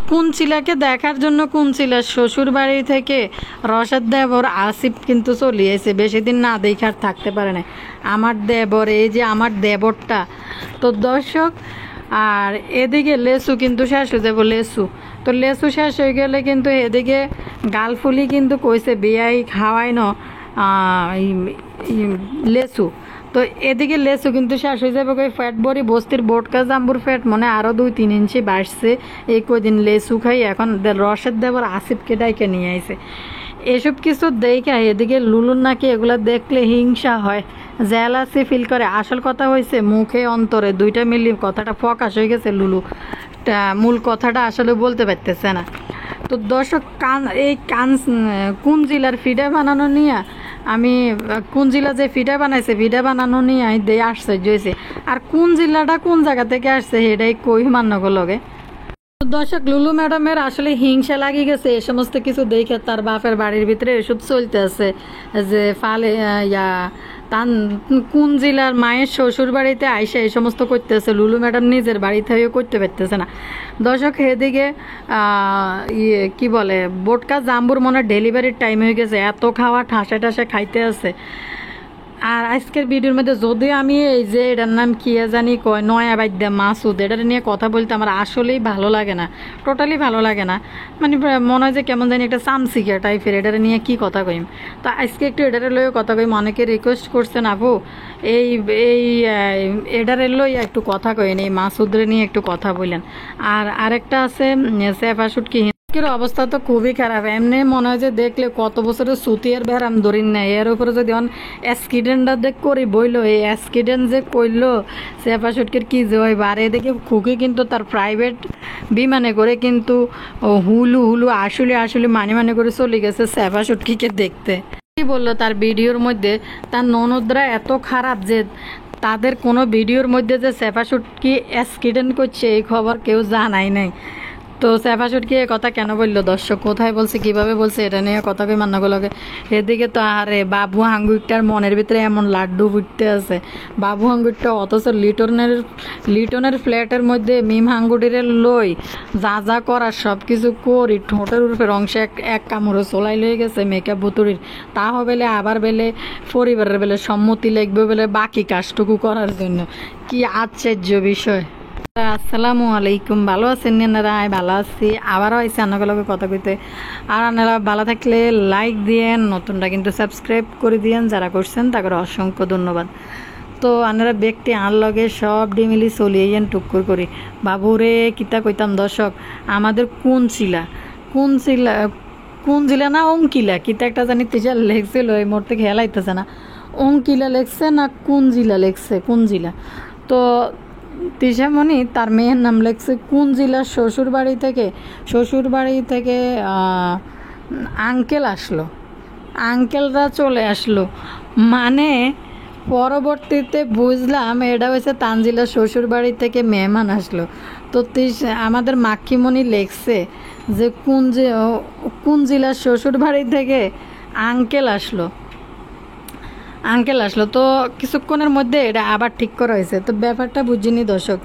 কুঞ্চিলাকে দেখার জন্য কুঞ্চিলার শ্বশুর বাড়ি থেকে রসাদ দেবর আসিফ কিন্তু চলে এসে বেশি দিন না দেখার থাকতে পারে না। আমার দেবর, এই যে আমার দেবরটা তো দর্শক। আর এদিকে লেসু কিন্তু শেষ হয়ে যাবো, লেসু তো লেসু শেষ হয়ে গেলে কিন্তু এদিকে গালফুলি কিন্তু কইছে বিয়াই খাওয়াই ন লেসু। তো এদিকে লেসু কিন্তু শেষ হয়ে যাবে, ওই ফ্যাট বড়ি বস্তির বোটকা জাম্বুর ফ্যাট মনে আরও 2-3 ইঞ্চি বাড়ছে এই কদিন লেসু খাই। এখন রসের দেবর আসিফকে ডাইকে নিয়ে আইছে। এসব কিছু দেখে এদিকে লুলুর নাকি এগুলো দেখলে হিংসা হয়, জেলাসি ফিল করে। আসল কথা হয়েছে মুখে অন্তরে দুইটা মিলি কথাটা প্রকাশ হয়ে গেছে। লুলু মূল কথাটা আসলে বলতে পারতেছে না। তো দর্শক কোন জেলার ফিডা বানানো নিয়ে আমি কোন জেলা যে ফিডা বানাইছে ফিডা বানানো নিয়ে দিয়ে আশ্চর্য হয়েছে। আর কোন জেলাটা কোন জায়গা থেকে আসছে সেটাই কই মান্য লগে। দর্শক লুলু ম্যাডামের আসলে হিংসা লাগিয়ে গেছে এ সমস্ত কিছু দেখে। তার বাপের বাড়ির ভিতরে এসব চলতে আছে যে ফালে তান কোন জেলার মায়ের শ্বশুর বাড়িতে আইসা এই সমস্ত করতেছে, লুলু ম্যাডাম নিজের বাড়িতেও করতে পারতেছে না। দর্শক এদিকে কি বলে বোটকা জাম্বুর মনে ডেলিভারির টাইম হয়ে গেছে, এত খাওয়া ঠাসা ঠাসা খাইতে আছে। আর আজকের ভিডিওর মধ্যে যদিও আমি এই যে এটার নাম কি জানি কয় নয়া বাদ্যা মাসুদ, এটার নিয়ে কথা বলতে আমার আসলেই ভালো লাগে না, টোটালি ভালো লাগে না। মানে মনে হয় যে কেমন জানি একটা চামচিকা টাইপের, এটার নিয়ে কি কথা কইম। তো আজকে একটু এটারে লইও কথা কইম। অনেকে রিকোয়েস্ট করছেন আপু এই এই এটারে লই একটু কথা কইন, এই মাসুদরে নিয়ে একটু কথা বললেন। আর আরেকটা আছে সেফা শুটকি অবস্থা তো খুবই খারাপ। এমনি মনে হয় যে দেখলে কত বছরের সুতিয়ের বেড়াম ধরিন নাই, এর উপরে যদি অ্যাক্সিডেন্টটা দেখ করি বইলো এই অ্যাক্সিডেন্ট যে করলো সেফা সুটকির কি যে হয়। আর এদিকে খুকি কিন্তু তার প্রাইভেট বিমানে করে কিন্তু হুলু আসলে মানে করে চলে গেছে সেফা সুটকিকে দেখতে। কি বললো তার ভিডিওর মধ্যে তার ননদরা এত খারাপ যে তাদের কোনো ভিডিওর মধ্যে যে সেফা সুটকি অ্যাক্সিডেন্ট করছে এই খবর কেউ জানাই নাই। তো সেফা সুটকি এ কথা কেন বললো দর্শক, কোথায় বলছে, কিভাবে বলছে, এটা নিয়ে কথা কই মান্না লাগে। এদিকে তো আরে বাবু হাঙ্গুরটার মনের ভিতরে এমন লাড্ডু ফুটতে আছে। বাবু হাঙ্গুরটা অথচ লিটনের ফ্ল্যাটের মধ্যে মিম হাঙ্গুটিরে লই যা করার সব কিছু করি ঠোঁটের উপরে অংশে এক কামড়ে চলাই লয়ে গেছে মেকআপ বুতুরির। তাও বেলে আবার বেলে পরিবারের বেলে সম্মতি লাগবে বলে বাকি কাজটুকু করার জন্য। কি আশ্চর্য বিষয়। আসসালামু আলাইকুম, ভালো আছেন আপনারা? ভালো আছি, আবারও আইসি আনাগুলোকে কথা কইতে। আর আপনারা ভালো থাকলে লাইক দিয়েন, নতুনটা কিন্তু সাবস্ক্রাইব করে দিয়েন, যারা করছেন তাদের অসংখ্য ধন্যবাদ। তো আপনারা ব্যক্তি আর লগে সব ডিমিলি চলিয়েন টুকুর করি। বাবুরে কিতা কইতাম দর্শক, আমাদের কোন জিলা না অঙ্কিলা কিতা একটা জানি তিসার লেখছিল, এই মুহূর্তে খেয়াল আইতেছে না অঙ্কিলা লেখছে না কোন জিলা লেখছে, কোন জিলা। তো তিশামণি তার মেয়ের নাম লেখছে কোন জেলার শ্বশুর বাড়ি থেকে আঙ্কেল আসলো, আঙ্কেলরা চলে আসলো। মানে পরবর্তীতে বুঝলাম এটা হয়েছে তানজিলার শ্বশুর বাড়ি থেকে মেহমান আসলো। তো আমাদের মাক্ষিমণি লেখছে যে কোন জেলার শ্বশুর বাড়ি থেকে আঙ্কেল আসলো। তো কিছুক্ষণের মধ্যে এটা আবার ঠিক করা হয়েছে। তো ব্যাপারটা বুঝিনি দর্শক,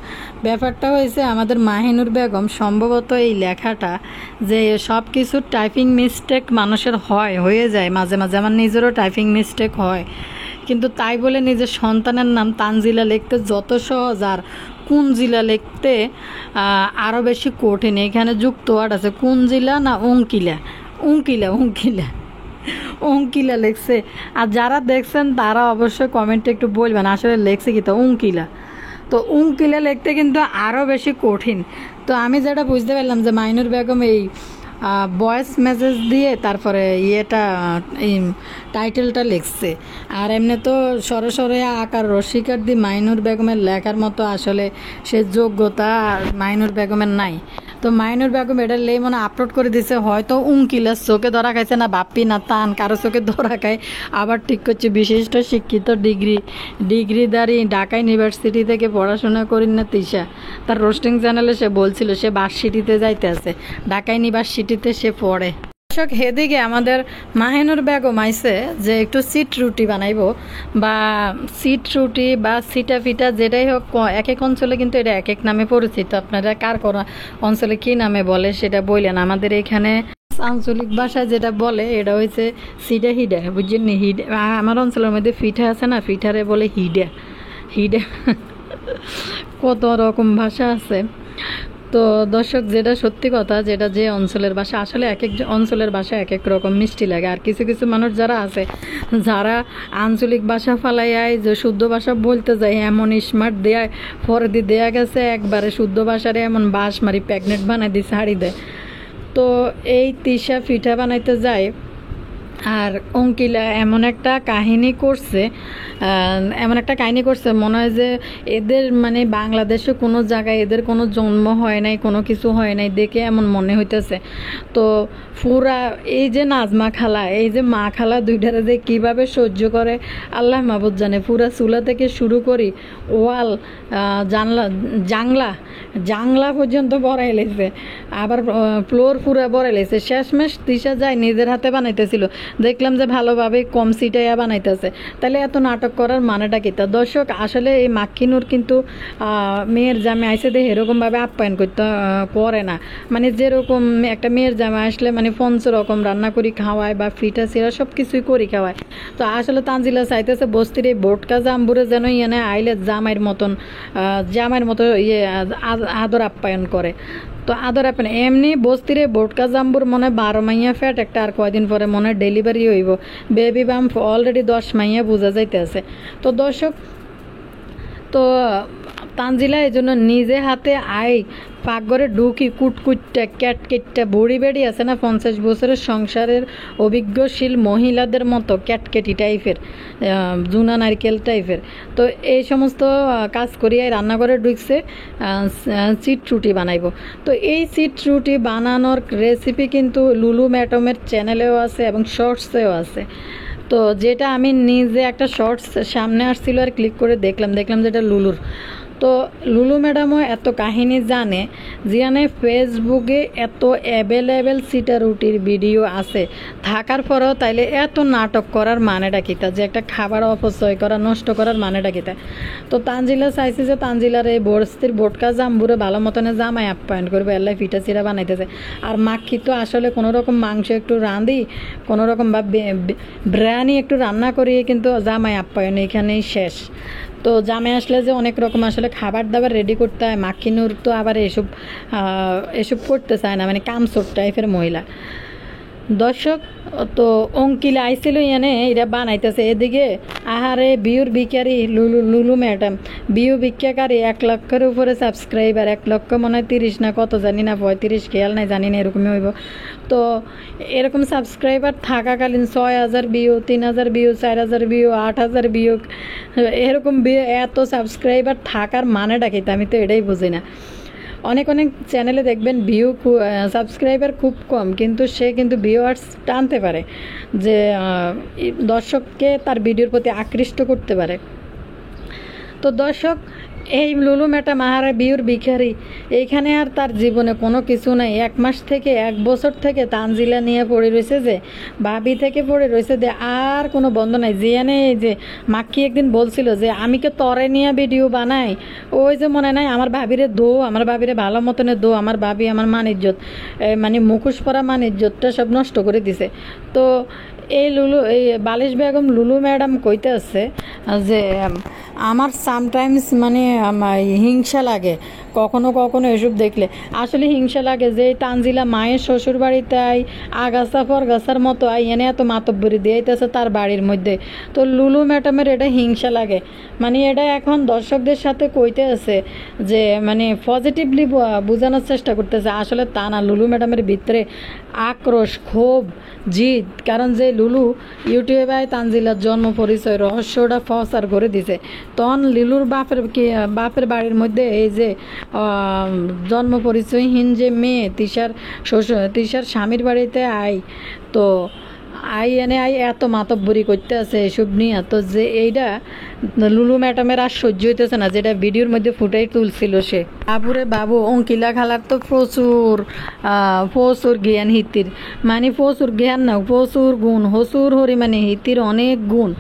ব্যাপারটা হয়েছে আমাদের মাহিনুর বেগম সম্ভবত এই লেখাটা যে সব কিছু টাইপিং মিস্টেক মানুষের হয়ে যায় মাঝে মাঝে, আমার নিজেরও টাইপিং মিস্টেক হয়, কিন্তু তাই বলে নিজের সন্তানের নাম তানজিলা লিখতে যত সহজ আর কোন জেলা লিখতে আরও বেশি কঠিন। এখানে যুক্ত ওয়ার্ড আছে কোন জেলা না অঙ্কিলা লেখছে। আর যারা দেখছেন তারা অবশ্যই কমেন্টে একটু বলবেন আসলে লেখছে কি। তো অঙ্কিলা লিখতে কিন্তু আরও বেশি কঠিন। তো আমি যেটা বুঝতে পারলাম যে মাইনুর বেগম এই ভয়েস মেসেজ দিয়ে তারপরে এই টাইটেলটা লিখছে। আর এমনি তো সরে আকার রসিকার দিয়ে মাইনুর বেগমের লেখার মতো আসলে সে যোগ্যতা মাইনুর বেগমের নাই। তো মাইনুর বেগম এটা মনে আপলোড করে দিছে, হয়তো উঙ্কিলার চোখে ধরা খাইছে না বাপ্পি না তান কারো চোখে ধরা খায়, আবার ঠিক করছে বিশিষ্ট শিক্ষিত ডিগ্রিধারী ঢাকা ইউনিভার্সিটি থেকে পড়াশোনা করি না তিশা। তার রোস্টিং চ্যানেলে সে বলছিল সে ভার্সিটিতে যাইতে আছে, ঢাকা ইউনিভার্সিটিতে সে পড়ে। দর্শক এদিকে আমাদের মাহিনুর বেগম আইছে যে একটু সিট রুটি বানাইবো বা সিট রুটি বা সিটা ফিটা যেটাই হোক, এক এক অঞ্চলে কিন্তু এটা এক এক নামে পরিচিত। আপনারা কার কোন অঞ্চলে কি নামে বলে সেটা বললেন। আমাদের এখানে আঞ্চলিক ভাষায় যেটা বলে এটা হয়েছে সিডা হিডা, বুঝছেন নি? হিডা আমার অঞ্চলের মধ্যে পিঠা আছে না, পিঠারে বলে হিডা হিডা। কত রকম ভাষা আছে। তো দর্শক, যেটা সত্যি কথা, যেটা যে অঞ্চলের ভাষা, আসলে এক এক অঞ্চলের ভাষা এক এক রকম মিষ্টি লাগে। আর কিছু কিছু মানুষ যারা আছে, যারা আঞ্চলিক ভাষা ফালাইয়ায় যে শুদ্ধ ভাষা বলতে যায়, এমন স্মার্ট দেয় পরে দিয়ে দেয়া গেছে একবারে শুদ্ধ ভাষারে এমন বাস মারি প্যাগনেট বানাই দিয়ে ছাড়ি দেয়। তো এই তিসা পিঠা বানাইতে যায় আর অঙ্কিলা এমন একটা কাহিনী করছে, মনে হয় যে এদের মানে বাংলাদেশে কোনো জায়গায় এদের কোনো জন্ম হয় নাই, কোনো কিছু হয় নাই, দেখে এমন মনে হইতেছে। তো পুরা এই যে নাজমা খালা, এই যে মা খালা দুইটারে যে কীভাবে সহ্য করে আল্লাহ মাহবুদ জানে। পুরা চুলা থেকে শুরু করি ওয়াল, জাংলা পর্যন্ত বড়াই লেছে, আবার ফ্লোর পুরা বড়াই লেছে। শেষমেশ তিশা যায় নিজের হাতে বানাইতেছিল, দেখলাম যে ভালোভাবে কম সিটাইয়া বানাইতেছে। তাহলে এত নাটক করার মানেটা কি? তা দর্শক, আসলে এই মাক্কিনুর কিন্তু মেয়ের জামে আইসে দেখে এরকমভাবে আপ্যায়ন করতে করে না। মানে যেরকম একটা মেয়ের জামে আসলে মানে 5 রকম রান্না করি খাওয়ায় বা ফিটা সিরা সব কিছুই করি খাওয়ায়। তো আসলে তানজিলা চাইতেছে বস্তির এই বোটকা জাম্বুরে যেন ইয়ে আইলে জামাইয়ের মতো আদর আপ্যায়ন করে। তো আদর আপ্যায়ন এমনি বস্তিরে বোটকা জাম্বুর মনে 12 মাইয়া ফ্যাট একটা, আর কয়দিন পরে মনে ডেলিভারি হইব। বেবি বাম্প অলরেডি 10 মাইয়া বোঝা যাইতেছে। তো দর্শক, তো তানজিলা এই জন্য নিজে হাতে পাকঘরে ঢুকি কুটকুটটা ক্যাটকেটটা বুড়ি বেড়ি আছে না 50 বছরের সংসারের অভিজ্ঞশীল মহিলাদের মতো ক্যাটকেটি টাইপের, জুনা নারকেল টাইপের। তো এই সমস্ত কাজ করিয়ে রান্নাঘরে ঢুকছে চিট রুটি বানাইব। তো এই চিট রুটি বানানোর রেসিপি কিন্তু লুলু ম্যাডামের চ্যানেলেও আছে এবং শর্টসেও আছে। তো যেটা আমি নিজে একটা শর্টস সামনে আসছিল আর ক্লিক করে দেখলাম যেটা লুলুর। তো লুলু ম্যাডামও এত কাহিনী জানে, যেখানে ফেসবুকে এত অ্যাভেলেবেল সিটা রুটির ভিডিও আছে থাকার পরেও তাইলে এত নাটক করার মানেটা কী? তা যে একটা খাবার অপচয় করা, নষ্ট করার মানেটা কী? তো তানজিলা চাইছে যে তানজিলার এই বস্তির বোটকা জাম্বুরে ভালো মতনে জামাই আপ্যায়ন করবে, এল্লাই পিঠা চিরা বানাইতেছে। আর মাখি তো আসলে কোনো রকম মাংস একটু রাঁধি, কোনো রকম বা বিরিয়ানি একটু রান্না করিয়ে কিন্তু জামাই আপ্যায়ন এখানেই শেষ। তো জামে আসলে যে অনেক রকম আসলে খাবার দাবার রেডি করতে হয়, মাখিনুর তো আবার এসব করতে চায় না, মানে কামচোর টাইপের মহিলা। দর্শক, তো অঙ্কিলা আইছিল এরা বানাইতেছে। এদিকে আহারে বিউর ভিখারি লুলু ম্যাডাম, বিউ ভিক্ষাকারী, 1 লক্ষের উপরে সাবস্ক্রাইবার, 1 লক্ষ মনে হয় 30 না কত জানি না, 35 খেয়াল নাই, জানি না, এরকমই হইব। তো এরকম সাবস্ক্রাইবার থাকাকালীন 6000 ভিউ, 3000 ভিউ, 4000 ভিউ, 8000 ভিউ, এরকম এত সাবস্ক্রাইবার থাকার মানেটা কি? আমি তো এটাই বুঝি না। অনেক চ্যানেলে দেখবেন সাবস্ক্রাইবার খুব কম, কিন্তু সে কিন্তু ভিউয়ার্স টানতে পারে, যে দর্শককে তার ভিডিওর প্রতি আকৃষ্ট করতে পারে। তো দর্শক, এই লুলু ম্যাডাম আহারে বিউর ভিখারি, এইখানে আর তার জীবনে কোনো কিছু নাই। 1 মাস থেকে 1 বছর থেকে তানজিলা নিয়ে পড়ে রয়েছে, যে ভাবি থেকে পড়ে রয়েছে, যে আর কোনো বন্ধ নাই। জিয়ানে এই যে মাক্কি একদিন বলছিল যে আমি কে তরে নিয়ে ভিডিও বানাই, ওই যে মনে নাই আমার ভাবিরে আমার ভাবিরে ভালো মতনে আমার ভাবি আমার মান ইজ্জত, মানে মুখোশ পরা মান ইজ্জতটা সব নষ্ট করে দিছে। তো এই বালিশ বেগম লুলু ম্যাডাম কইতে আছে যে আমার সামটাইমস মানে হিংসা লাগে কখনো এসব দেখলে। আসলে হিংসা লাগে যে তানজিলা মায়ের শ্বশুর বাড়িতে আগাছা ফরগাছার মতো এনে এত মাতব্বরি দিয়েছে তার বাড়ির মধ্যে। তো লুলু ম্যাডামের এটা হিংসা লাগে, মানে এটা এখন দর্শকদের সাথে কইতে আছে যে মানে পজিটিভলি বোঝানোর চেষ্টা করতেছে। আসলে তা না, লুলু ম্যাডামের ভিতরে আক্রোশ, ক্ষোভ, জিদ। কারণ যে লুলু ইউটিউবে তানজিলার জন্ম পরিচয় রহস্যটা ফসার করে দিছে, তখন লিলুর বাপের বাড়ির মধ্যে এই যে জন্ম পরিচয়হীন যে মেয়ে তিশার স্বামীর বাড়িতে তো আই এত মাতব্বরি করতে আছে এসব নিয়ে, তো যে এইটা লুলু ম্যাডামের আর সহ্য হইতেছে না, যেটা ভিডিওর মধ্যে ফুটাই তুলছিল সে। বাবুরে বাবু, অঙ্কিলা খালার তো প্রচুর জ্ঞান হিতির, মানে প্রচুর জ্ঞান না, প্রচুর গুণ, হসুর হরি মানে হিতির অনেক গুণ।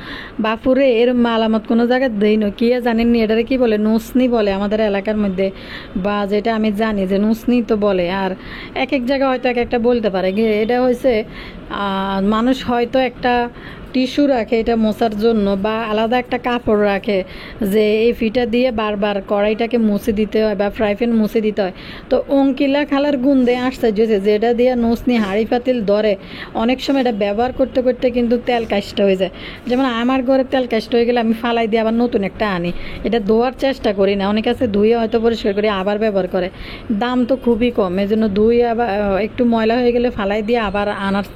বাপুরে এর মালামত কোনো জায়গায় দেই না, কি জানেননি এটারে কি বলে, নুসনি বলে আমাদের এলাকার মধ্যে, বা যেটা আমি জানি যে নুসনি তো বলে। আর এক এক জায়গায় হয়তো এক একটা বলতে পারে। এটা হয়েছে মানুষ হয়তো একটা টিস্যু রাখে এটা মোছার জন্য, বা আলাদা একটা কাপড় রাখে যে এই ফিটা দিয়ে বারবার কড়াইটাকে মুছে দিতে হয় বা ফ্রাই প্যান মুছে দিতে হয়। তো অঙ্কিলা খালার গুণ দিয়ে আশ্চর্য হয়েছে, যেটা দিয়ে নুসনি হাঁড়ি পাতিল ধরে অনেক সময় এটা ব্যবহার করতে করতে কিন্তু তেল কাজটা হয়ে যায়। যেমন আমার ঘরে তেল কাজটা হয়ে গেলে আমি ফালাই দিয়ে আবার নতুন একটা আনি, এটা ধোয়ার চেষ্টা করি না, অনেক আছে ধুয়ে হয়তো পরিষ্কার করে আবার ব্যবহার করে, দাম তো খুবই কম, এই জন্য ধুয়ে আবার একটু ময়লা হয়ে গেলে ফালাই দিয়ে আবার আনার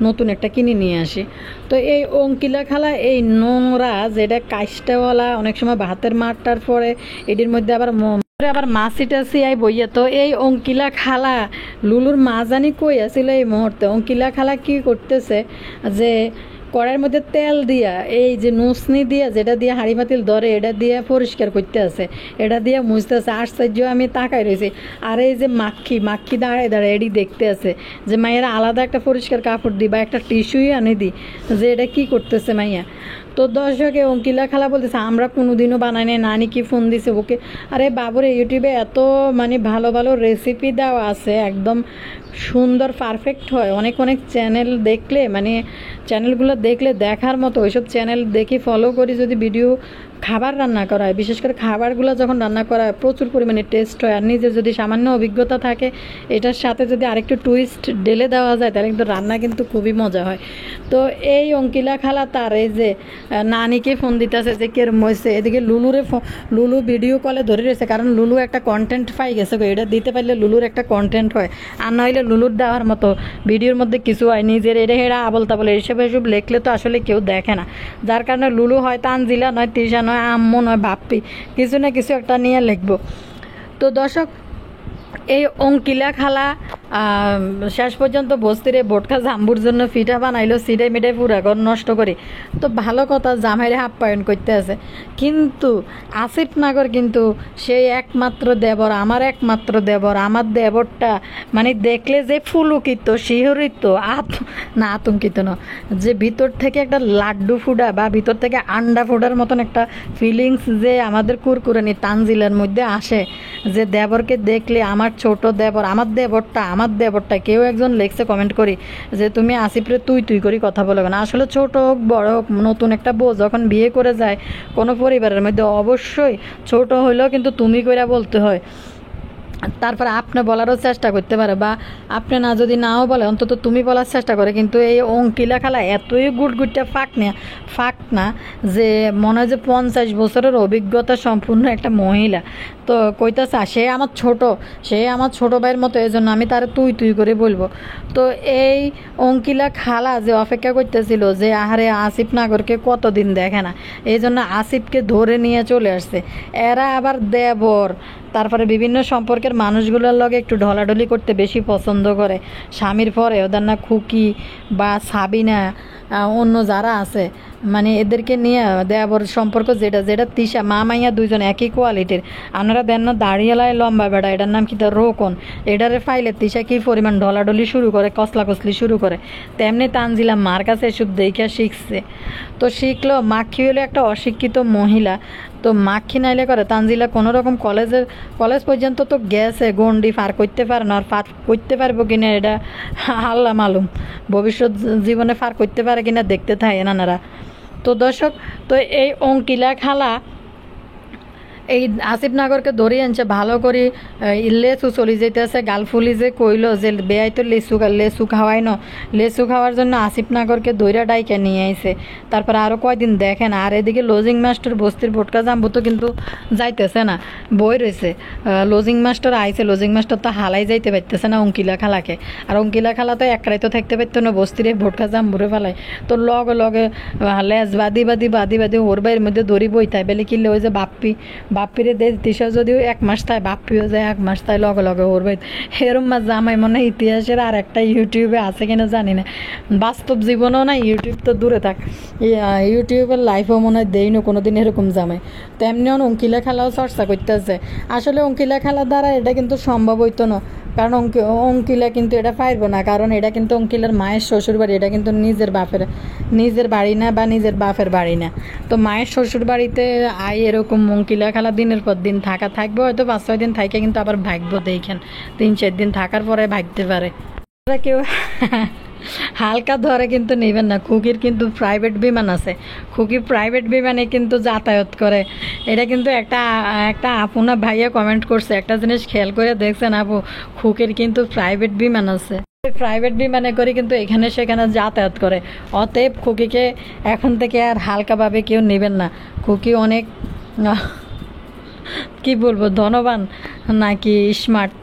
নতুন একটা কিনে নিয়ে আসি। তো এই অঙ্কিলা খালা এই নোংরা যেটা কাজটাওয়ালা অনেক সময় ভাতের মারটার পরে এটির মধ্যে আবার মাছি টাছি আই বইয়া, তো এই অঙ্কিলা খালা লুলুর মা জানি কই আছিল এই মুহূর্তে। অঙ্কিলা খালা কি করতেছে যে কড়াইয়ের মধ্যে তেল দিয়া এই যে নুসনি দিয়া যেটা দিয়ে হাঁড়ি পাতিল ধরে এটা দিয়ে পরিষ্কার করতে আছে, এটা দিয়ে মুছতে আছে। আশ্চর্য আমি তাকাই রয়েছি, আর এই যে মাক্ষি দাঁড়ায় এডি দেখতে আছে যে মাইয়ারা আলাদা একটা পরিষ্কার কাপড় দিই বা একটা টিস্যুই আনে দিই, যে এটা কি করতেছে মাইয়া। তো দর্শকে অঙ্কিলা খালা বলতেছে আমরা কোনোদিনও বানাই নাই, নানি কি ফোন দিছে ওকে। আরে বাবুরে, ইউটিউবে এত মানে ভালো ভালো রেসিপি দেওয়া আছে, একদম সুন্দর পারফেক্ট হয়। অনেক অনেক চ্যানেল দেখলে মানে চ্যানেলগুলো দেখলে দেখার মতো, ওইসব চ্যানেল দেখি ফলো করি। যদি ভিডিও খাবার রান্না করা হয়, বিশেষ করে খাবারগুলো যখন রান্না করা হয় প্রচুর পরিমাণে টেস্ট হয়। আর নিজের যদি সামান্য অভিজ্ঞতা থাকে এটার সাথে যদি আরেকটু টুইস্ট ঢেলে দেওয়া যায় তাহলে কিন্তু রান্না কিন্তু খুবই মজা হয়। তো এই অঙ্কিলা খালা তার এই যে নানিকে ফোন দিতেছে যে কেরম হয়েছে, এদিকে লুলু ভিডিও কলে ধরে রয়েছে, কারণ লুলু একটা কন্টেন্ট পাই গেছে, এটা দিতে পারলে লুলুর একটা কন্টেন্ট হয়। আর নইলে লুলুর দেওয়ার মতো ভিডিওর মধ্যে কিছু হয়, নিজের হেরা আবল তাবল এসব লেখলে তো আসলে কেউ দেখে না। যার কারণে লুলু হয় তানজিলা, নয় তৃষা, নয় আম্মু, নয় বাপ্পি, কিছু না কিছু একটা নিয়ে লিখবো। তো দর্শক, এই অঙ্কিলা খালা শেষ পর্যন্ত বস্তিরে বোটকা জাম্বুর জন্য ফিটা বানাইলো, সিডাই মিডাই পুরা ঘর নষ্ট করে। তো ভালো কথা, জামাইরে আপ্যায়ন করতে আছে, কিন্তু আসিফ নাগর কিন্তু সেই একমাত্র দেবর, আমার একমাত্র দেবর, আমার দেবরটা মানে দেখলে যে ফুলুকিত শিহরিত আতঙ্কিত না, যে ভিতর থেকে একটা লাড্ডু ফুডা বা ভিতর থেকে আন্ডা ফুডার মতন একটা ফিলিংস যে আমাদের কুরকুরানি তানজিলার মধ্যে আসে, যে দেবরকে দেখলে আমার ছোট দেবর, আমার দেবরটা কেউ একজন লেখছে কমেন্ট করি যে তুমি আসিফরে তুই করি কথা বলো না। আসলে ছোট হোক বড় হোক, নতুন একটা বউ যখন বিয়ে করে যায় কোনো পরিবারের মধ্যে অবশ্যই ছোট হইলেও কিন্তু তুমি কইরা বলতে হয়। তারপরে আপনি বলারও চেষ্টা করতে পারে, বা আপনি না যদি নাও বলে অন্তত তুমি বলার চেষ্টা করে। কিন্তু এই অঙ্কিলা খালা এতই গুটগুটটা ফাঁক না যে মনে হয় যে 50 বছরের অভিজ্ঞতা সম্পূর্ণ একটা মহিলা। তো কইতাছে সে আমার ছোট ভাইয়ের মতো, এই জন্য আমি তার তুই করে বলবো। তো এই অঙ্কিলা খালা যে অপেক্ষা করতেছিল যে আহারে আসিফ নাগরকে কতদিন দেখে না, এই জন্য আসিফকে ধরে নিয়ে চলে আসছে। এরা আবার দেবর, তারপরে বিভিন্ন সম্পর্কের মানুষগুলোর লগে একটু ঢলাঢলি করতে বেশি পছন্দ করে স্বামীর পরে। ওদের না খুকি বা সাবিনা অন্য যারা আছে মানে এদেরকে নিয়ে দেবর সম্পর্ক, যেটা তৃষা মা মাইয়া দুইজন একই কোয়ালিটির। আপনারা দেন না দাঁড়িয়েলায় লম্বা বেড়া, এটার নাম কি, তার রোকন, এটারে ফাইলে তৃষা কি পরিমাণ ঢলাঢলি শুরু করে, কসলি শুরু করে, তেমনি তানজিলা মার কাছে এসব দেখা শিখছে। তো শিখলো, মাক্ষী হলো একটা অশিক্ষিত মহিলা, তো মাক্ষী নাইলে করে তানজিলা কোনো রকম কলেজ পর্যন্ত তো গেছে, গন্ডি পার করতে পারে না। আর পার করতে পারবো কিনা এটা আল্লাহ মালুম, ভবিষ্যৎ জীবনে পার করতে পারে কিনা দেখতে থাকে নানারা। তো দর্শক, তো এই অঙ্কিলা খালা এই আসিফ নাগরকে ধরে আনছে ভালো করে, লেচু চলি যেতেছে, গালফুলি যে কইলো যে বেয়াই তো লেচু খাওয়াই ন, লেচু খাওয়ার জন্য আসিফ নাগরকে দইরা ডাইকা নিয়ে আইছে। তারপর আরও কয়দিন দেখে না। আর এদিকে লজিং মাস্টার বস্তির বোটকা জাম্বু তো কিন্তু যাইতেছে না, বই রয়েছে। লজিং মাস্টার আইছে, লজিং মাস্টার তো হালাই যাইতে পারতেছে না অঙ্কিলা খালাকে। আর অঙ্কিলা খালা তো একরাই তো থাকতে পারতো না, বস্তিরে বোটকা জাম্বুরে ফেলায়। তো লগে লেজ বাদি ওর বাইয়ের মধ্যে দড়ি বইতায় বেলে কিনলে ওই যে বাপ্পিরে দিশা যদিও 1 মাস তাই বাপ্পিও যায় 1 মাস তাই লগে লগে ওর বাড়ি এরম মা জামাই মনে হয় ইতিহাসের আর একটা ইউটিউবে আছে কিনা জানি না, বাস্তব জীবনেও না, ইউটিউব তো দূরে থাক, ইউটিউবের লাইফও মনে হয় দেই না কোনোদিন এরকম জামাই। তেমনি অঙ্কিলা খেলাও চর্চা করতেছে। আসলে অঙ্কিলা খেলার দ্বারা এটা কিন্তু সম্ভব হইতো না, কারণ অঙ্কিলা কিন্তু এটা পারবো না, কারণ এটা কিন্তু অঙ্কিলার মায়ের শ্বশুর বাড়ি, এটা কিন্তু নিজের বাড়ি না বা নিজের বাপের বাড়ি না। তো মায়ের শ্বশুর বাড়িতে এরকম অঙ্কিলা খেলা দিনের পর দিন থাকবে, হয়তো 5-6 দিন থাকে, কিন্তু আবার ভাগবো দেখেন 3-4 দিন থাকার পরে ভাগতে পারে। কেউ হালকা ধরে কিন্তু নেবেন না। খুকির কিন্তু প্রাইভেট বিমান আছে, খুকি প্রাইভেট বিমানে কিন্তু যাতায়াত করে। এটা কিন্তু একটা আপু না ভাইয়া কমেন্ট করছে, একটা জিনিস খেয়াল করে দেখছেন আপু, খুকির কিন্তু প্রাইভেট বিমান আছে, প্রাইভেট বিমানে করে কিন্তু এখানে সেখানে যাতায়াত করে। অতএব খুকিকে এখন থেকে আর হালকাভাবে কেউ নেবেন না। খুকি অনেক কি বলবো, ধনবান নাকি স্মার্ট,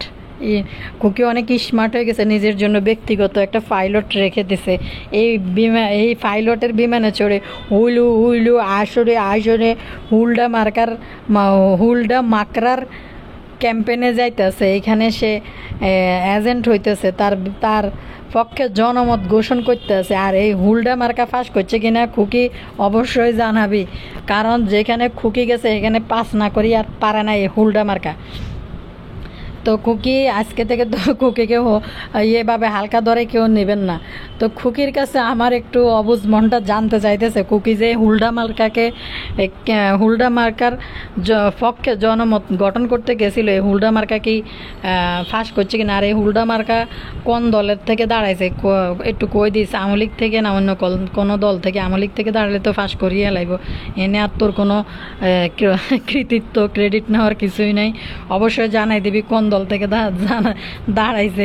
খুকি অনেক স্মার্ট হয়ে গেছে, নিজের জন্য ব্যক্তিগত একটা পাইলট রেখে দিছে। এই পাইলটের বিমানে চড়ে হুইলু আসরে হুলডা মাকরার ক্যাম্পেনে যাইতেছে। এখানে সে এজেন্ট হইতেছে, তার পক্ষে জনমত ঘোষণ করতেছে। আর এই হুলডা মার্কা ফাঁস করছে কিনা খুকি অবশ্যই জানাবি, কারণ যেখানে খুকি গেছে এখানে পাস না করি আর পারে না এই হুলডা মার্কা। তো খুকি আজকে থেকে তো খুকিকে এভাবে হালকা ধরে কেউ নেবেন না। তো খুকির কাছে আমার একটু অবুঝ মনটা জানতে চাইতেছে, খুকি যে হুলডা মার্কার পক্ষে জনমত গঠন করতে গেছিল, এই হুলডা মার্কা কি ফাঁস করছে কিনা, আর এই হুলডা মার্কা কোন দলের থেকে দাঁড়াইছে একটু কই দিস, আওয়ামী লীগ থেকে না অন্য কোনো দল থেকে? আওয়ামী লীগ থেকে দাঁড়ালে তো ফাঁস করিয়ে লাইব, এনে আর তোর কোনো কৃতিত্ব ক্রেডিট নেওয়ার কিছুই নাই। অবশ্যই জানাই দিবি কোন দল থেকে দাঁড়াইছে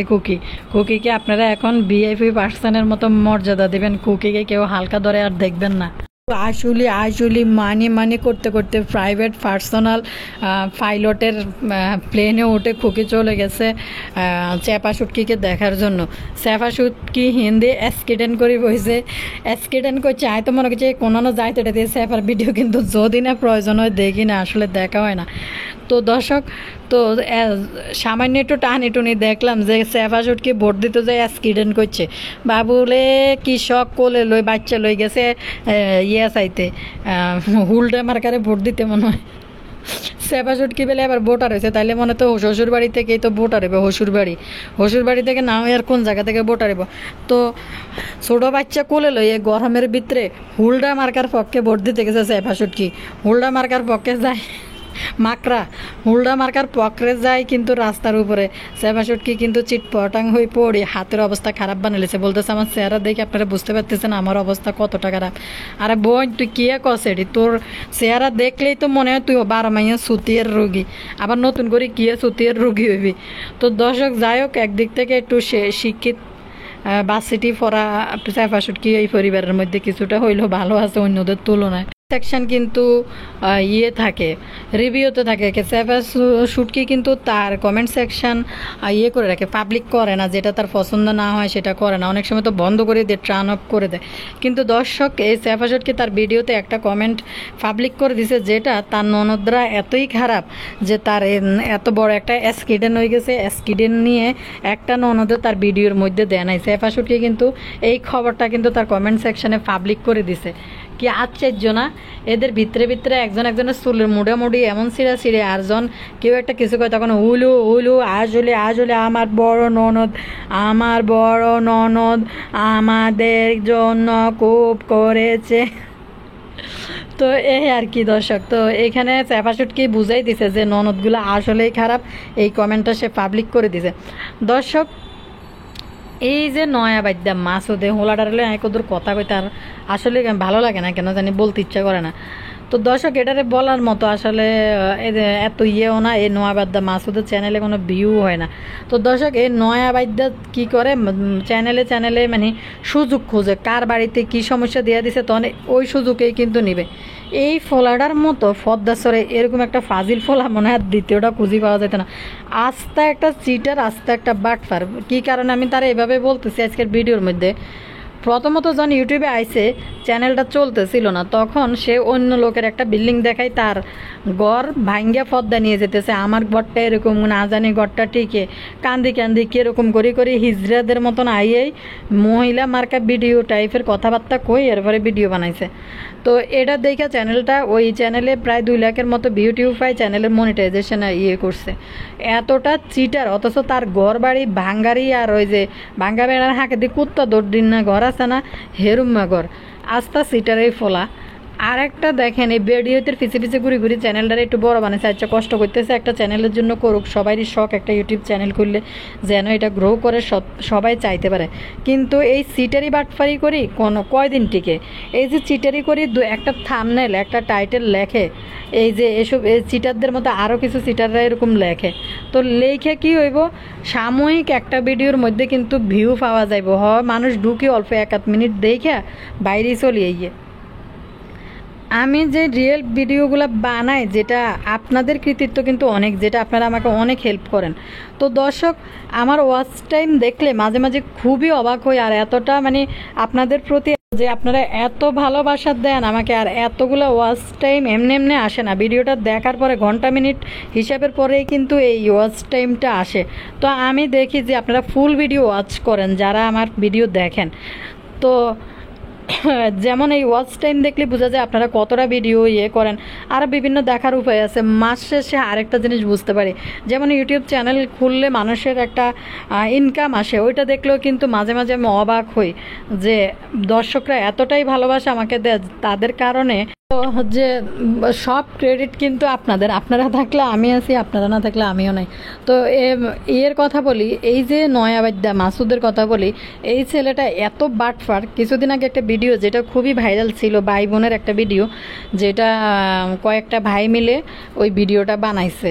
খুকিকে আপনারা এখন ভিআইপি পার্সনের মতো মর্যাদা দিবেন, খুকিকে কেউ হালকা ধরে আর দেখবেন না। আসলে মানি করতে করতে প্রাইভেট পার্সোনাল পাইলটের প্লেনে উঠে খুকি চলে গেছে চেপা শুটকিকে দেখার জন্য। চেপা শুটকি হিন্দি অ্যাক্সিডেন্ট করে বসে, অ্যাক্সিডেন্ট করছে, আয় তো মনে করছে কোনো যাই তো এটা দিয়ে চেপার ভিডিও কিন্তু যদি না প্রয়োজন হয় দেখি না, আসলে দেখা হয় না। তো দর্শক, তো সামান্য একটু টানি দেখলাম যে চেপা শুটকি ভোট দিতে যায় অ্যাক্সিডেন্ট করছে। বাবুলে কৃষক কোলে লই বাচ্চা লই গেছে চাইতে হুলডা মার্কারে ভোট দিতে মনে হয়। চেপা শুটকি বেলে আবার ভোটার হয়েছে, তাইলে মনে তো শ্বশুর বাড়ি থেকেই তো ভোটার হবে, শ্বশুর বাড়ি থেকে না আর কোন জায়গা থেকে ভোটার হইব। তো ছোটো বাচ্চা কোলে লই গরমের ভিতরে হুলডা মার্কার পক্ষে ভোট দিতে গেছে চেপা শুটকি। হুলডা মার্কার পক্ষে যায় হুলডা মার্কার পকরে যায় কিন্তু রাস্তার উপরে চেপা শুটকি কিন্তু চিটপটাং হয়ে পড়ে হাতের অবস্থা খারাপ বানিয়েছে। বলতেছে আমার চেহারা দেখে আপনারা বুঝতে পারতেছেন আমার অবস্থা কতটা খারাপ। আরে বোন তুই কে কসেডি, তোর চেহারা দেখলেই তো মনে হয় তুই 12 মাইয়া সুতিয়ের রোগী, আবার নতুন করে কিয়ে সুতিয়ের রোগী হইবি। তো দর্শক যাই হোক, একদিক থেকে একটু শিক্ষিত বাসিটি পড়া চেপা শুটকি এই পরিবারের মধ্যে কিছুটা হইলেও ভালো আছে অন্যদের তুলনায়। সেকশন কিন্তু থাকে, রিভিউতে থাকে। চেপা শুটকি কিন্তু তার কমেন্ট সেকশন করে রাখে, পাবলিক করে না, যেটা তার পছন্দ না হয় সেটা করে না। অনেক সময় তো বন্ধ করে দেয়, টার্ন অফ করে দেয়। কিন্তু দর্শক, এই চেপা শুটকি তার ভিডিওতে একটা কমেন্ট পাবলিক করে দিছে, যেটা তার ননদরা এতই খারাপ যে তার এত বড় একটা অ্যাক্সিডেন্ট হয়ে গেছে, অ্যাক্সিডেন্ট নিয়ে একটা ননদও তার ভিডিওর মধ্যে দেয় নাই। চেপা শুটকি কিন্তু এই খবরটা কিন্তু তার কমেন্ট সেকশনে পাবলিক করে দিছে। কি আশ্চর্য না, এদের ভিতরে একজনের চুলের মুড়ামুড়ি এমন ছিঁড়ে আরজন কেউ একটা কিছু কয় তখন উলু আসলে আমার বড় ননদ আমাদের জন্য খুব করেছে। তো এই আর কি দর্শক, তো এখানে চেপা শুটকি বুঝাই দিছে যে ননদগুলো আসলেই খারাপ, এই কমেন্টটা সে পাবলিক করে দিছে। দর্শক, এই যে নয়া বাদ্যা মাসুদে হোলাডার একদূর কথা কইতে আর আসলে ভালো লাগে না, কেন জানি বলতে ইচ্ছা করে না। তো দর্শক, এটারে বলার মতো আসলে এত ইয়েও না, এই নয়া বাদ্যা মাসুদের চ্যানেলে কোনো ভিউ হয় না। তো দর্শক, এই নয়া বাদ্যা কি করে চ্যানেলে মানে সুযোগ খোঁজে, কার বাড়িতে কি সমস্যা দিয়ে দিছে, তখন ওই সুযোগেই কিন্তু নিবে। এই ফলাটার মতো ফদ্দাসরে এরকম একটা ফাজিল ফলা মনে হয় দ্বিতীয়টা খুঁজে পাওয়া যেত না। আস্তে একটা চিটার, আস্তে একটা বাটফার। কি কারণে আমি তারা এভাবে বলতেছি আজকের ভিডিওর মধ্যে, প্রথমত যখন ইউটিউবে আইছে চ্যানেলটা চলতেছিল না, তখন সে অন্য লোকের একটা বিল্ডিং দেখায় তার ঘর ভাঙ্গা ফদ্দা নিয়ে যেতেছে, আমার ঘরটা এরকম না জানি ঘরটা টিকে, কান্দি কান্দি কীরকম করি করি হিজড়াদের মতন আইয়েই মহিলা মার্কা ভিডিও টাইপের কথাবার্তা কই এরপরে ভিডিও বানাইছে। তো এটা দেখে চ্যানেলটা, ওই চ্যানেলে প্রায় 2 লাখের মতো ভিউ পাই, চ্যানেলের মনিটাইজেশন করছে। এতটা চিটার, অথচ তার ঘর বাড়ি ভাঙ্গারি, আর ওই যে ভাঙ্গা বেড়ার হাঁকে দিয়ে কুত্তা দৌড় দিন না ঘর আছে না, হেরুম্মা ঘর, আস্তা সিটারেই ফোলা। আর একটা দেখেন এই ভিডিওতে পিছিয়ে পিছিয়ে ঘুরি ঘুরি চ্যানেলটারে একটু বড় বানাইছে, আচ্ছা কষ্ট করতেছে, একটা চ্যানেলের জন্য করুক, সবারই শখ একটা ইউটিউব চ্যানেল খুললে যেন এটা গ্রো করে সবাই চাইতে পারে। কিন্তু এই সিটারি বাটফারি করি কয়দিন টিকে? এই যে চিটারি করি একটা থাম্বনেল একটা টাইটেল লেখে, এই যে এসব চিটারদের মতো আরও কিছু চিটাররা এরকম লেখে, তো লেখে কি হইব, সাময়িক একটা ভিডিওর মধ্যে কিন্তু ভিউ পাওয়া যাইব, হয় মানুষ ঢুকি অল্প 1-8 মিনিট দেখে বাইরে চলিয়ে গিয়ে। আমি যে রিয়েল ভিডিওগুলো বানাই, যেটা আপনাদের কৃতিত্ব কিন্তু অনেক, যেটা আপনারা আমাকে অনেক হেল্প করেন। তো দর্শক, আমার ওয়াচ টাইম দেখলে মাঝে মাঝে খুবই অবাক হই, আর এতটা মানে আপনাদের প্রতি যে আপনারা এত ভালোবাসা দেন আমাকে, আর এতগুলো ওয়াচ টাইম এমনি এমনি আসে না, ভিডিওটা দেখার পরে ঘন্টা মিনিট হিসাবের পরেই কিন্তু এই ওয়াচ টাইমটা আসে। তো আমি দেখি যে আপনারা ফুল ভিডিও ওয়াচ করেন যারা আমার ভিডিও দেখেন। তো যেমন এই ওয়াচ টাইম দেখলে বোঝা যায় আপনারা কতটা ভিডিও করেন। আর বিভিন্ন দেখার উপায় আছে, মাস শেষে আরেকটা জিনিস বুঝতে পারি, যেমন ইউটিউব চ্যানেল খুললে মানুষের একটা ইনকাম আসে, ওইটা দেখলেও কিন্তু মাঝে মাঝে আমি অবাক হই যে দর্শকরা এতটাই ভালোবাসে আমাকে দেয়, তাদের কারণে যে সব ক্রেডিট কিন্তু আপনাদের, আপনারা থাকলে আমি আছি, আপনারা না থাকলে আমিও নাই। তো এর কথা বলি, এই যে নয়াবাদ্যা মাসুদের কথা বলি, এই ছেলেটা এত বাটফার। কিছুদিন আগে একটা ভিডিও যেটা খুবই ভাইরাল ছিল, ভাই বোনের একটা ভিডিও, যেটা কয়েকটা ভাই মিলে ওই ভিডিওটা বানাইছে,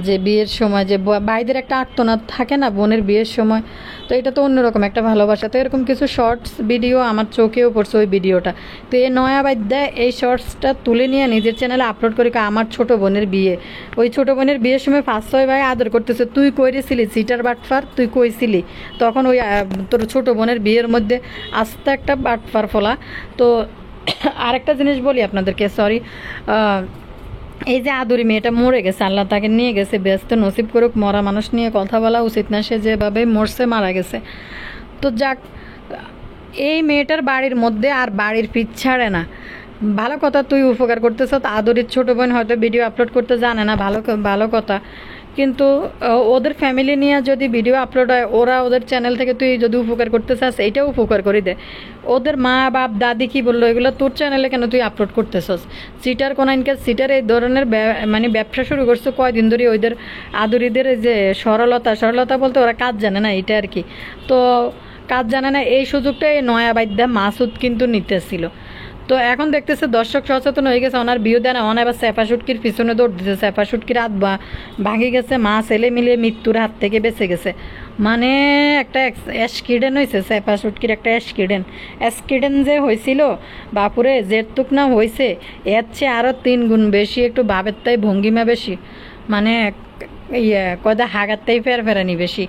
যে বিয়ের সময় যে ভাইদের একটা আর্তনাদ থাকে না বোনের বিয়ের সময়, তো এটা তো অন্যরকম একটা ভালোবাসা। তো এরকম কিছু শর্টস ভিডিও আমার চোখেও পড়ছে ওই ভিডিওটা। তো এই নয়াবাদ্যা এই শর্টসটা তুলে নিয়ে নিজের চ্যানেলে আপলোড করি, আমার ছোট বোনের বিয়ে, ওই ছোট বোনের বিয়ের সময় 5-6 ভাই আদর করতেছে, তুই কইরেছিলি সিটার বাটফার, তুই কইছিলি তখন ওই তোর ছোট বোনের বিয়ের মধ্যে আস্তে একটা বাটফার ফলা। তো আরেকটা জিনিস বলি আপনাদেরকে, সরি, এই যে আদুরি মেয়েটা মরে গেছে, আল্লাহ তাকে নিয়ে গেছে, ব্যস্ত নসিব করুক, মরা মানুষ নিয়ে কথা বলা উচিত না, সে যেভাবে মরছে মারা গেছে। তো যাক, এই মেয়েটার বাড়ির মধ্যে আর বাড়ির পিছ ছাড়ে না, ভালো কথা তুই উপকার করতেছ, আদরির ছোট বোন হয়তো ভিডিও আপলোড করতে জানে না, ভালো কথা, কিন্তু ওদের ফ্যামিলি নিয়ে যদি ভিডিও আপলোড হয়, ওরা ওদের চ্যানেল থেকে তুই যদি উপকার করতে চাস এইটাও উপকার করে দে। ওদের মা বাপ দাদি কি বললো, এগুলো তোর চ্যানেলে কেন তুই আপলোড করতেছস? সিটার কোনাইনকার সিটার এই ধরনের মানে ব্যবসা শুরু করছে কয়দিন ধরে, ওইদের আদরিদের যে সরলতা বলতে ওরা কাজ জানে না, এটা আর কি। তো কাজ জানে না, এই সুযোগটা এই নয়াবাদ্যা মাসুদ কিন্তু নিতেছিল। তো এখন দেখতেছে দর্শক সচেতন হয়ে গেছে, ওনার বিয়ে দেয় না, ওনার এবার সেফা শুটকির পিছনে দৌড় দিতেছে, সেফা শুটকির হাত ভাঙে গেছে, মা ছেলে মিলে মৃত্যুর হাত থেকে বেঁচে গেছে। মানে একটা অ্যাক্সিডেন্ট হয়েছে, সেফা শুটকির একটা অ্যাক্সিডেন্ট যে হয়েছিল বাপুরে, যেটুক না হয়েছে এর চেয়ে আরও 3 গুণ বেশি, একটু ভাবের তাই ভঙ্গিমা বেশি, মানে কয়দা হাগার তাই ফেরানি বেশি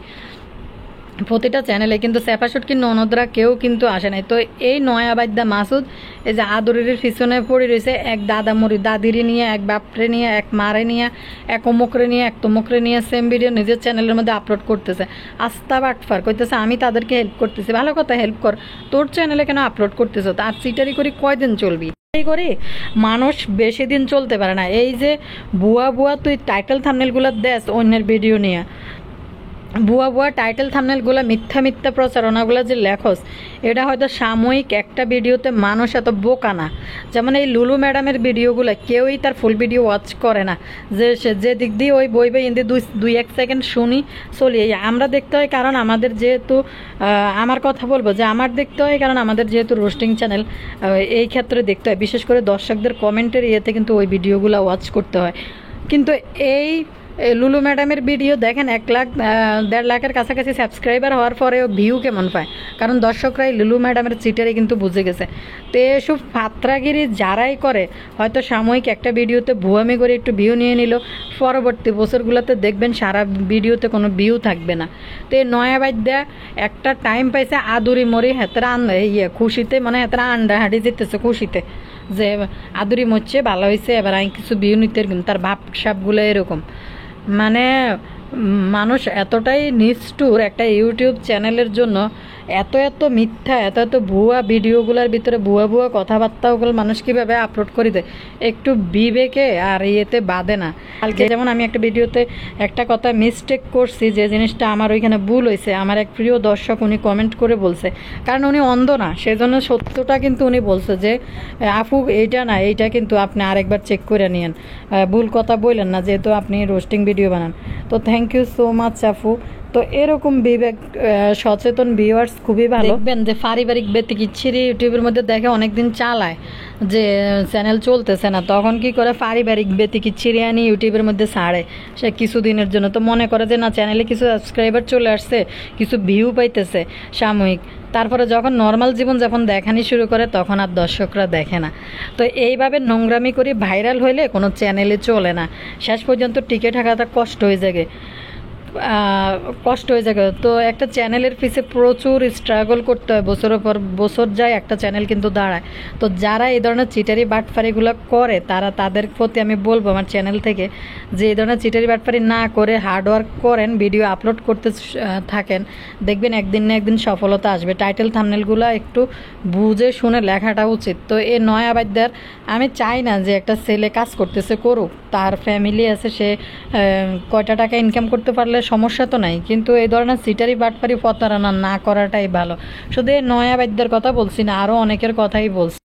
প্রতিটা চ্যানেলে। কিন্তু সেফাশুটকির ননদরা কেউ কিন্তু আসে নাই। তো এই নয়াবাদ্যা মাসুদ এই যে আদরের পিছনে পড়ে রয়েছে, এক দাদিরে নিয়ে, এক বাপরে নিয়ে, এক মারে নিয়ে, এক অমুকরে নিয়ে, এক তমুকরে নিয়ে সেম ভিডিও নিজের চ্যানেলের মধ্যে আপলোড করতেছে, আস্তা বাটফার করতেছে, আমি তাদেরকে হেল্প করতেছি, ভালো কথা, হেল্প কর, তোর চ্যানেলে কেন আপলোড করতেছ? আর চিটারি করি কয়দিন চলবি? করে মানুষ বেশি দিন চলতে পারে না। এই যে ভুয়া তুই টাইটেল থাম্বনেলগুলো দেস অন্যের ভিডিও নিয়ে, ভুয়া টাইটেল থাম্বনেলগুলো, মিথ্যা প্রচারণাগুলো যে লেখস, এটা হয়তো সাময়িক একটা ভিডিওতে, মানুষ এত বোকা না। যেমন এই লুলু ম্যাডামের ভিডিওগুলো কেউই তার ফুল ভিডিও ওয়াচ করে না, যে দিক দিয়ে ওই বই হিন্দি 2-1 সেকেন্ড শুনি চলিয়ে যায়। আমরা দেখতে হয় কারণ আমাদের যেহেতু, আমার কথা বলবো যে আমার দেখতে হয় কারণ আমাদের যেহেতু রোস্টিং চ্যানেল, এই ক্ষেত্রে দেখতে হয়, বিশেষ করে দর্শকদের কমেন্টের ইয়েতে কিন্তু ওই ভিডিওগুলো ওয়াচ করতে হয়। কিন্তু এই লুলু ম্যাডামের ভিডিও দেখেন 1 লাখ 1.5 লাখের কাছাকাছি সাবস্ক্রাইবার হওয়ার পরেও ভিউ কেমন পায়, কারণ দর্শকরাই লুলু ম্যাডামের চিটারে কিন্তু বুঝে গেছে। তো এসব ফাত্রাগিরি যারাই করে, হয়তো সাময়িক একটা ভিডিওতে ভুয়ামি করে একটু ভিউ নিয়ে নিল, পরবর্তী বছরগুলোতে দেখবেন সারা ভিডিওতে কোনো ভিউ থাকবে না। তো এই নয়া বাদ্যা একটা টাইম পাইছে আদুরি মরি হেতরা খুশিতে, মানে হেতরা আন্ডা হাঁটি যেতেছে খুশিতে যে আদুরি মরছে ভালো হয়েছে, এবার আমি কিছু ভিউ নিতে, তার ভাব সাপগুলো এরকম। মানে মানুষ এতটাই নিষ্ঠুর, একটা ইউটিউব চ্যানেলের জন্য এত এত মিথ্যা, এত এত ভুয়া ভিডিওগুলোর ভিতরে ভুয়া ভুয়া কথাবার্তাগুলো মানুষ কীভাবে আপলোড করে দেয়, একটু বিবেকে আর ইয়েতে বাদে না। কালকে যেমন আমি একটা ভিডিওতে একটা কথা মিস্টেক করছি, যে জিনিসটা আমার ওইখানে ভুল হয়েছে, আমার এক প্রিয় দর্শক উনি কমেন্ট করে বলছে, কারণ উনি অন্ধ না, সেজন্য সত্যটা কিন্তু উনি বলছে যে আপু এইটা না, এইটা কিন্তু আপনি আরেকবার চেক করে নিয়েন, ভুল কথা বললেন না, যেহেতু আপনি রোস্টিং ভিডিও বানান। তো থ্যাংক ইউ সো মাচ আপু। তো এরকম বিবেক সচেতন ভিউয়ার্স খুবই ভালো। দেখবেন যে পারিবারিক ব্যতিকিচ্ছিরি ইউটিউবের মধ্যে দেখে অনেকদিন চালায় যে চ্যানেল চলতেছে না, তখন কি করে পারিবারিক ব্যতিকিচ্ছিরি আনি ইউটিউবের মধ্যে ছাড়ে সে কিছুদিনের জন্য। তো মনে করে যে না, চ্যানেলে কিছু সাবস্ক্রাইবার চলে আসছে, কিছু ভিউ পাইতেছে সাময়িক, তারপরে যখন নর্মাল জীবনযাপন দেখানি শুরু করে তখন আর দর্শকরা দেখে না। তো এইভাবে নোংরামি করে ভাইরাল হইলে কোনো চ্যানেলে চলে না, শেষ পর্যন্ত টিকে থাকাটা কষ্ট হয়ে যায়। তো একটা চ্যানেলের পিছে প্রচুর স্ট্রাগল করতে হয়, বছরের পর বছর যায় একটা চ্যানেল কিন্তু দাঁড়ায়। তো যারা এই ধরনের চিটারি বাটফারিগুলো করে, তাদের প্রতি আমি বলবো আমার চ্যানেল থেকে, যে এই ধরনের চিটারি বাটফারি না করে হার্ডওয়ার্ক করেন, ভিডিও আপলোড করতে থাকেন, দেখবেন একদিন না একদিন সফলতা আসবে। টাইটেল থাম্বনেলগুলো একটু বুঝে শুনে লেখাটা উচিত। তো এই নয়া বাদ্যার আমি চাই না যে একটা ছেলে কাজ করতেছে করুক, তার ফ্যামিলি আছে, সে কয়টা টাকা ইনকাম করতে পারলে সমস্যা তো নাই, কিন্তু এই ধরনের সিটারি বাটপারি প্রতারণা না করাটাই ভালো। শুধু এই নয়া বাদ্যের কথা বলছি না, আরও অনেকের কথাই বলছি।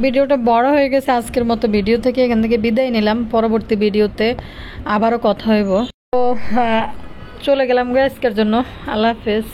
ভিডিওটা বড় হয়ে গেছে, আজকের মতো ভিডিও থেকে এখান থেকে বিদায় নিলাম, পরবর্তী ভিডিওতে আবারও কথা হইব। তো চলে গেলাম আজকের জন্য, আল্লাহ হাফেজ।